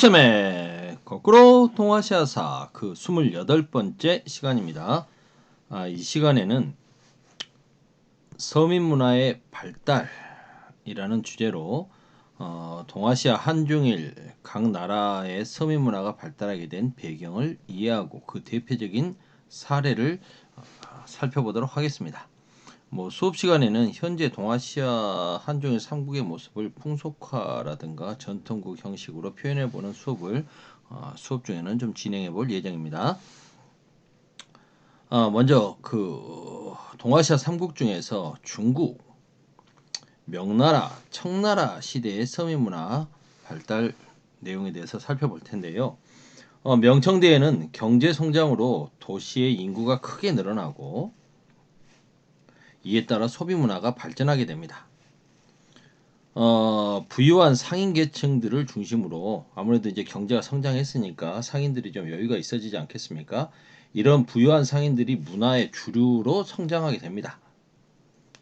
쌤의 거꾸로 동아시아사 그 28번째 시간입니다. 이 시간에는 서민문화의 발달이라는 주제로 동아시아 한중일 각 나라의 서민문화가 발달하게 된 배경을 이해하고 그 대표적인 사례를 살펴보도록 하겠습니다. 수업 시간에는 현재 동아시아 한중일 삼국의 모습을 풍속화라든가 전통국 형식으로 표현해보는 수업을 수업 중에는 좀 진행해볼 예정입니다. 먼저 그 동아시아 삼국 중에서 중국, 명나라, 청나라 시대의 서민문화 발달 내용에 대해서 살펴볼 텐데요. 명청대에는 경제 성장으로 도시의 인구가 크게 늘어나고 이에 따라 소비 문화가 발전하게 됩니다. 부유한 상인 계층들을 중심으로 아무래도 이제 경제가 성장했으니까 상인들이 좀 여유가 있어지지 않겠습니까? 이런 부유한 상인들이 문화의 주류로 성장하게 됩니다.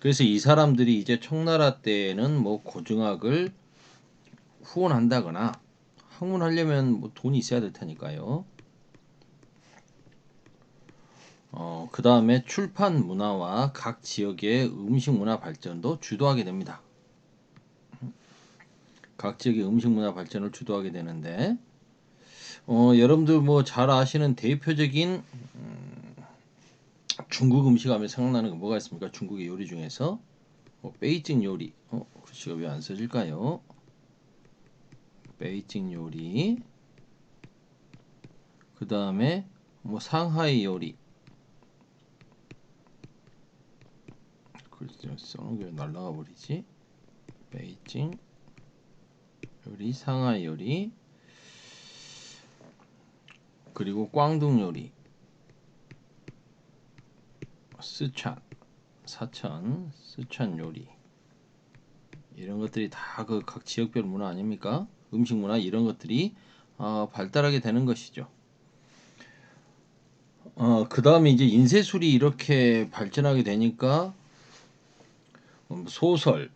그래서 이 사람들이 이제 청나라 때에는 고증학을 후원한다거나 학문하려면 돈이 있어야 될 테니까요. 그 다음에 출판 문화와 각 지역의 음식 문화 발전도 주도하게 됩니다. 각 지역의 음식 문화 발전을 주도하게 되는데 여러분들 잘 아시는 대표적인 중국 음식 하면 생각나는 거 뭐가 있습니까? 중국의 요리 중에서 베이징 요리. 글씨가 왜 안 써질까요? 베이징 요리. 그 다음에 상하이 요리. 글씨 써는 게 날라가 버리지? 베이징 요리, 상하이 요리. 그리고 꽝둥 요리. 사천 요리. 이런 것들이 다 그 각 지역별 문화 아닙니까? 음식 문화 이런 것들이 발달하게 되는 것이죠. 그 다음에 이제 인쇄술이 이렇게 발전하게 되니까 소설,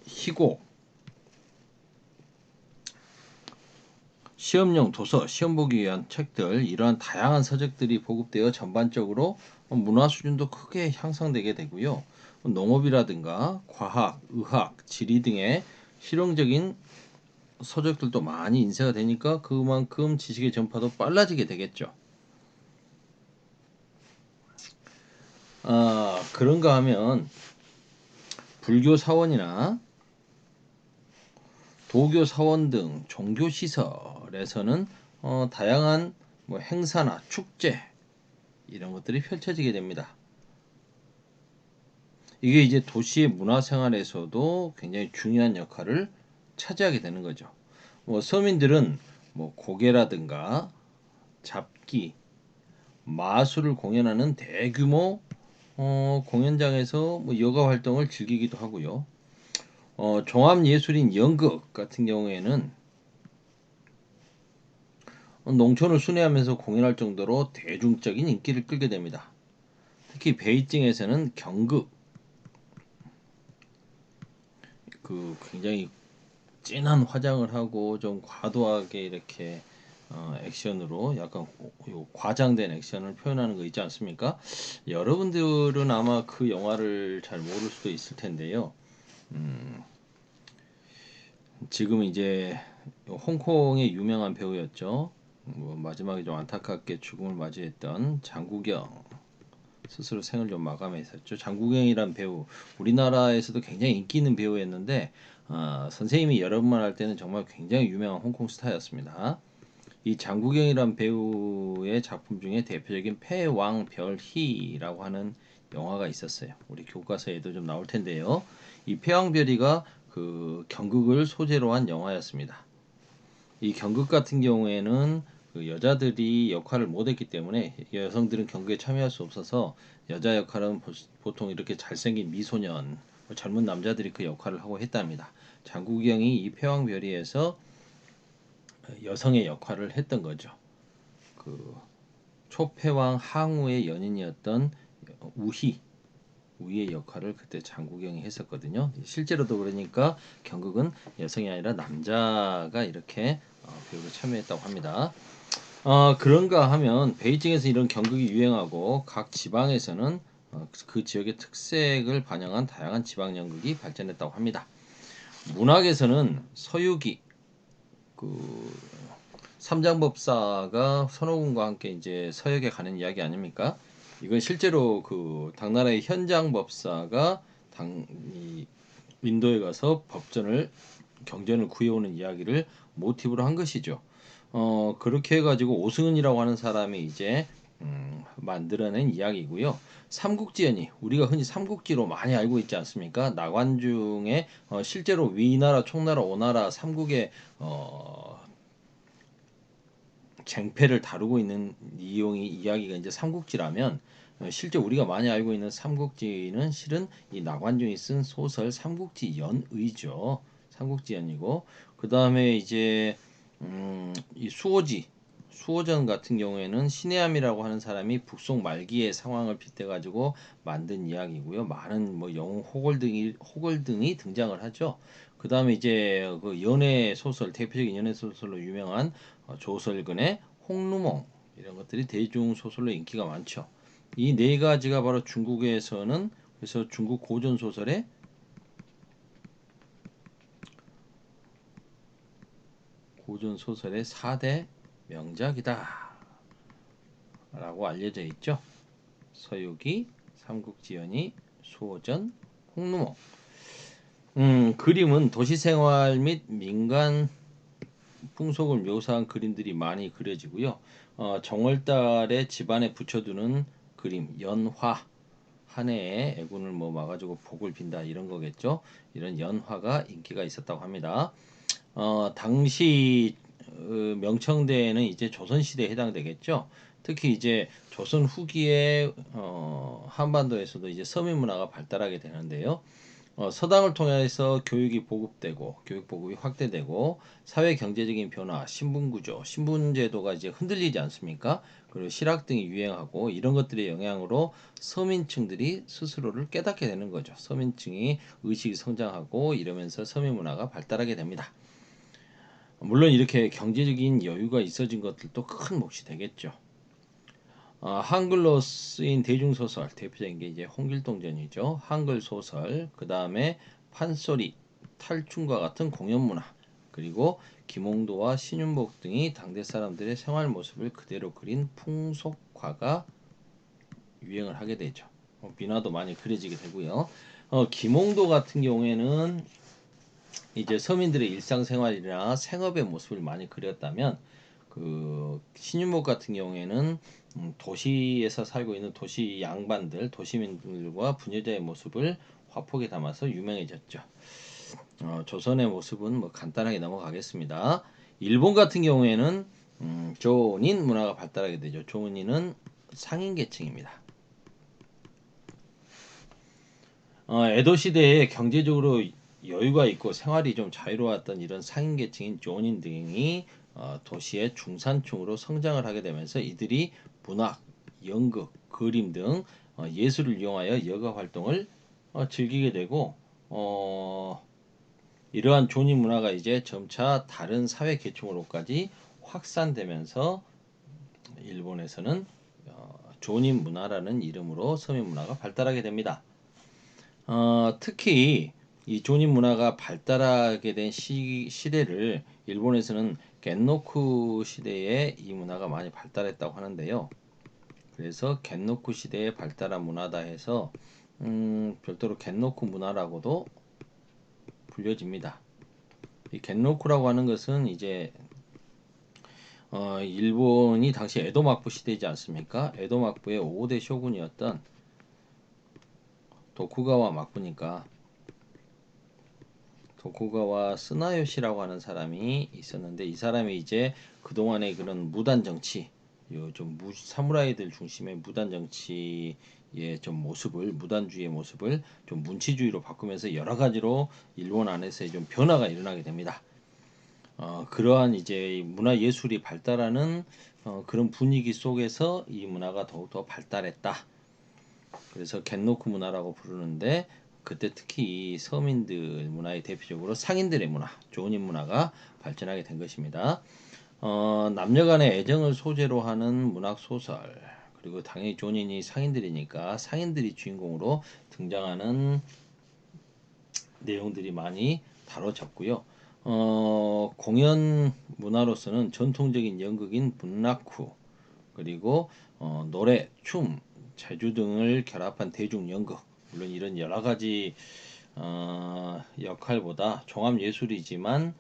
희곡, 시험용 도서, 시험 보기 위한 책들 이러한 다양한 서적들이 보급되어 전반적으로 문화 수준도 크게 향상되게 되고요. 농업이라든가 과학, 의학, 지리 등의 실용적인 서적들도 많이 인쇄가 되니까 그만큼 지식의 전파도 빨라지게 되겠죠. 그런가 하면 불교 사원이나 도교 사원 등 종교 시설에서는 다양한 행사나 축제 이런 것들이 펼쳐지게 됩니다. 이게 이제 도시의 문화생활에서도 굉장히 중요한 역할을 차지하게 되는 거죠. 서민들은 고개라든가 잡기, 마술을 공연하는 대규모 공연장에서 여가 활동을 즐기기도 하고요. 종합예술인 연극 같은 경우에는 농촌을 순회하면서 공연할 정도로 대중적인 인기를 끌게 됩니다. 특히 베이징에서는 경극, 굉장히 진한 화장을 하고 좀 과도하게 이렇게 액션으로 약간 과장된 액션을 표현하는 거 있지 않습니까? 여러분들은 아마 그 영화를 잘 모를 수도 있을 텐데요. 지금 이제 홍콩의 유명한 배우였죠. 마지막에 좀 안타깝게 죽음을 맞이했던 장국영 스스로 생을 좀 마감했었죠. 장국영이란 배우 우리나라에서도 굉장히 인기 있는 배우였는데 선생님이 여러 번 할 때는 정말 굉장히 유명한 홍콩 스타였습니다. 이 장국영이란 배우의 작품 중에 대표적인 패왕별희라고 하는 영화가 있었어요. 우리 교과서에도 좀 나올 텐데요. 이 패왕별희가 그 경극을 소재로 한 영화였습니다. 이 경극 같은 경우에는 그 여자들이 역할을 못했기 때문에 여성들은 경극에 참여할 수 없어서 여자 역할은 보통 이렇게 잘생긴 미소년, 젊은 남자들이 그 역할을 하고 했답니다. 장국영이 이 패왕별이에서 여성의 역할을 했던 거죠. 그 초패왕 항우의 연인이었던 우희의 역할을 그때 장국영이 했었거든요. 실제로도 그러니까 경극은 여성이 아니라 남자가 이렇게 배우로 참여했다고 합니다. 그런가 하면 베이징에서 이런 경극이 유행하고 각 지방에서는 그 지역의 특색을 반영한 다양한 지방 연극이 발전했다고 합니다. 문학에서는 서유기 그 삼장법사가 선호군과 함께 이제 서역에 가는 이야기 아닙니까? 이건 실제로 그 당나라의 현장법사가 이 인도에 가서 경전을 구해오는 이야기를 모티브로 한 것이죠. 그렇게 해가지고 오승은이라고 하는 사람이 이제 만들어낸 이야기고요. 삼국지연이 우리가 흔히 삼국지로 많이 알고 있지 않습니까? 나관중에 실제로 위나라, 총나라, 오나라 삼국의 쟁패를 다루고 있는 이야기가 이제 삼국지라면 실제 우리가 많이 알고 있는 삼국지는 실은 이 나관중이 쓴 소설 삼국지연의죠. 삼국지연이고 그 다음에 이제 이 수호전 같은 경우에는 신혜함이라고 하는 사람이 북송 말기의 상황을 빗대 가지고 만든 이야기고요. 많은 뭐 영웅 호걸 등이 등장을 하죠. 그 다음에 이제 그 연애 소설 대표적인 연애 소설로 유명한 조설근의 홍루몽 이런 것들이 대중 소설로 인기가 많죠. 이 네 가지가 바로 중국에서는 그래서 중국 고전 소설의 4대 명작이다 라고 알려져 있죠. 서유기, 삼국지연이, 수호전, 홍루몽. 그림은 도시생활 및 민간 풍속을 묘사한 그림들이 많이 그려지고요. 정월달에 집안에 붙여두는 그림, 연화, 한 해에 애군을 뭐 막아주고 복을 빈다 이런 거겠죠. 이런 연화가 인기가 있었다고 합니다. 당시 명청대는 이제 조선시대에 해당되겠죠. 특히 이제 조선 후기에 한반도에서도 이제 서민 문화가 발달하게 되는데요. 서당을 통해서 교육 보급이 확대되고 사회 경제적인 변화, 신분 구조, 신분 제도가 이제 흔들리지 않습니까? 그리고 실학 등이 유행하고 이런 것들의 영향으로 서민층들이 스스로를 깨닫게 되는 거죠. 서민층이 의식이 성장하고 이러면서 서민 문화가 발달하게 됩니다. 물론 이렇게 경제적인 여유가 있어진 것들도 큰 몫이 되겠죠. 한글로 쓰인 대중소설 대표적인 게 이제 홍길동전이죠. 한글 소설, 그 다음에 판소리, 탈춤과 같은 공연 문화, 그리고 김홍도와 신윤복 등이 당대 사람들의 생활 모습을 그대로 그린 풍속화가 유행을 하게 되죠. 민화도 많이 그려지게 되고요. 김홍도 같은 경우에는 이제 서민들의 일상생활이나 생업의 모습을 많이 그렸다면 그 신윤복 같은 경우에는 도시에서 살고 있는 도시 양반들, 도시민들과 부녀자의 모습을 화폭에 담아서 유명해졌죠. 조선의 모습은 뭐 간단하게 넘어가겠습니다. 일본 같은 경우에는 조닌 문화가 발달하게 되죠. 조닌은 상인 계층입니다. 에도 시대에 경제적으로 여유가 있고 생활이 좀 자유로웠던 이런 상인 계층인 조닌 등이 도시의 중산층으로 성장을 하게 되면서 이들이 문학, 연극, 그림 등 예술을 이용하여 여가 활동을 즐기게 되고 이러한 조닌 문화가 이제 점차 다른 사회 계층으로까지 확산되면서 일본에서는 조닌 문화라는 이름으로 서민 문화가 발달하게 됩니다. 특히 이 조닌 문화가 발달하게 된 시대를 일본에서는 겐노쿠 시대에 이 문화가 많이 발달했다고 하는데요. 그래서 겐노쿠 시대에 발달한 문화다 해서 별도로 겐노쿠 문화라고도 불려집니다. 이 겐노쿠라고 하는 것은 이제 일본이 당시 에도 막부 시대이지 않습니까? 에도 막부의 5대 쇼군이었던 도쿠가와 막부니까 도쿠가와 스나요시라고 하는 사람이 있었는데 이 사람이 이제 그동안의 그런 무단 정치, 좀 사무라이들 중심의 무단 정치의 좀 모습을 무단주의의 모습을 좀 문치주의로 바꾸면서 여러 가지로 일본 안에서의 좀 변화가 일어나게 됩니다. 그러한 이제 문화 예술이 발달하는 그런 분위기 속에서 이 문화가 더욱더 발달했다. 그래서 겐노쿠 문화라고 부르는데 그때 특히 서민들 문화의 대표적으로 상인들의 문화, 조님 문화가 발전하게 된 것입니다. 남녀 간의 애정을 소재로 하는 문학 소설, 그리고 당연히 존인이 상인들이니까 상인들이 주인공으로 등장하는 내용들이 많이 다뤄졌고요. 공연 문화로서는 전통적인 연극인 분락후, 그리고 노래, 춤, 제주 등을 결합한 대중 연극, 물론 이런 여러 가지 역할보다 종합 예술이지만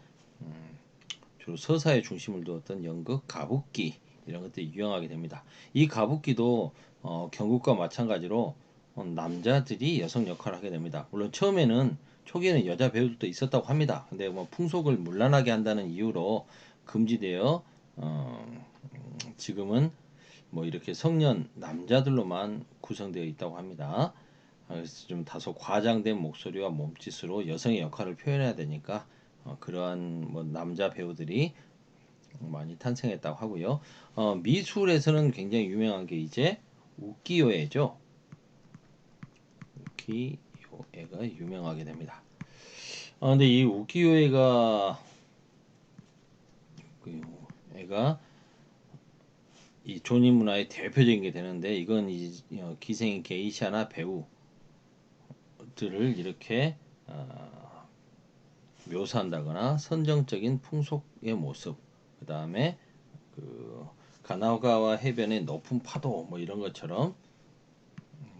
주로 서사에 중심을 두었던 연극, 가부키 이런 것들이 유행하게 됩니다. 이 가부키도 경극과 마찬가지로 남자들이 여성 역할을 하게 됩니다. 물론 처음에는 초기에는 여자 배우들도 있었다고 합니다. 근데 뭐 풍속을 문란하게 한다는 이유로 금지되어 지금은 뭐 이렇게 성년 남자들로만 구성되어 있다고 합니다. 그래서 좀 다소 과장된 목소리와 몸짓으로 여성의 역할을 표현해야 되니까 그러한 뭐 남자 배우들이 많이 탄생했다고 하고요. 미술에서는 굉장히 유명한 게 이제 우키요에죠. 우키요에가 유명하게 됩니다. 근데 이 우키요에가 이 조니 문화의 대표적인 게 되는데 이건 기생인 게이샤나 배우들을 이렇게 묘사한다거나 선정적인 풍속의 모습, 그 다음에 그 가나가와 해변의 높은 파도 뭐 이런 것처럼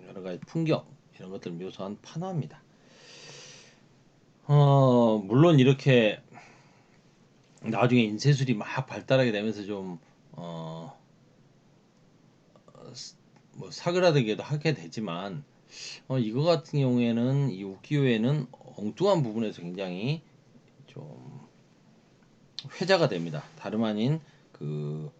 여러 가지 풍경 이런 것들을 묘사한 판화입니다. 물론 이렇게 나중에 인쇄술이 막 발달하게 되면서 좀 뭐 사그라들기도 하게 되지만 이거 같은 경우에는 이 우키요에는 엉뚱한 부분에서 굉장히 좀 회자가 됩니다. 다름 아닌 그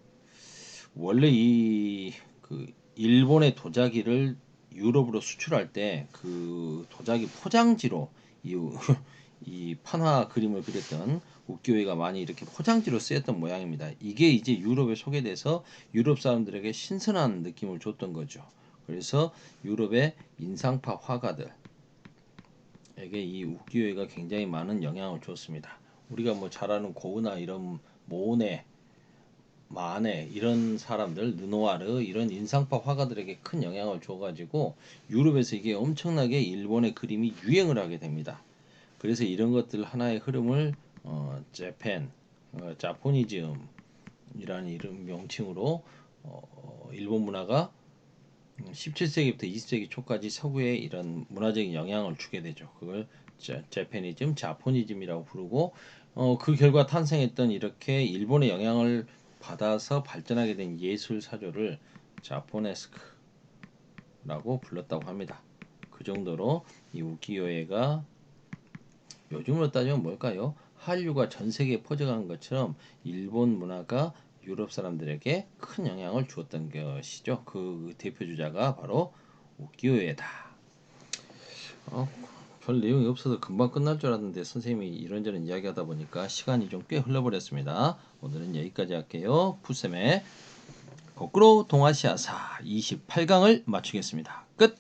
원래 이 그 일본의 도자기를 유럽으로 수출할 때 그 도자기 포장지로 이, 이 판화 그림을 그렸던 우키요에가 많이 이렇게 포장지로 쓰였던 모양입니다. 이게 이제 유럽에 소개돼서 유럽 사람들에게 신선한 느낌을 줬던 거죠. 그래서 유럽의 인상파 화가들에게 이 우키요에가 굉장히 많은 영향을 줬습니다. 우리가 뭐 잘 아는 고흐나 이런 모네, 마네 이런 사람들, 르노아르 이런 인상파 화가들에게 큰 영향을 줘가지고 유럽에서 이게 엄청나게 일본의 그림이 유행을 하게 됩니다. 그래서 이런 것들 하나의 흐름을 재팬, 자포니즘이라는 이름 명칭으로 일본 문화가 17세기부터 20세기 초까지 서구에 이런 문화적인 영향을 주게 되죠. 그걸 재패니즘, 자포니즘이라고 부르고 그 결과 탄생했던 이렇게 일본의 영향을 받아서 발전하게 된 예술 사조를 자포네스크라고 불렀다고 합니다. 그 정도로 이 우키요에가 요즘으로 따지면 뭘까요? 한류가 전 세계에 퍼져가는 것처럼 일본 문화가 유럽 사람들에게 큰 영향을 주었던 것이죠. 그 대표 주자가 바로 우키요에다. 별 내용이 없어서 금방 끝날 줄 알았는데 선생님이 이런저런 이야기하다 보니까 시간이 좀 꽤 흘러버렸습니다. 오늘은 여기까지 할게요. 푸쌤의 거꾸로 동아시아사 28강을 마치겠습니다. 끝!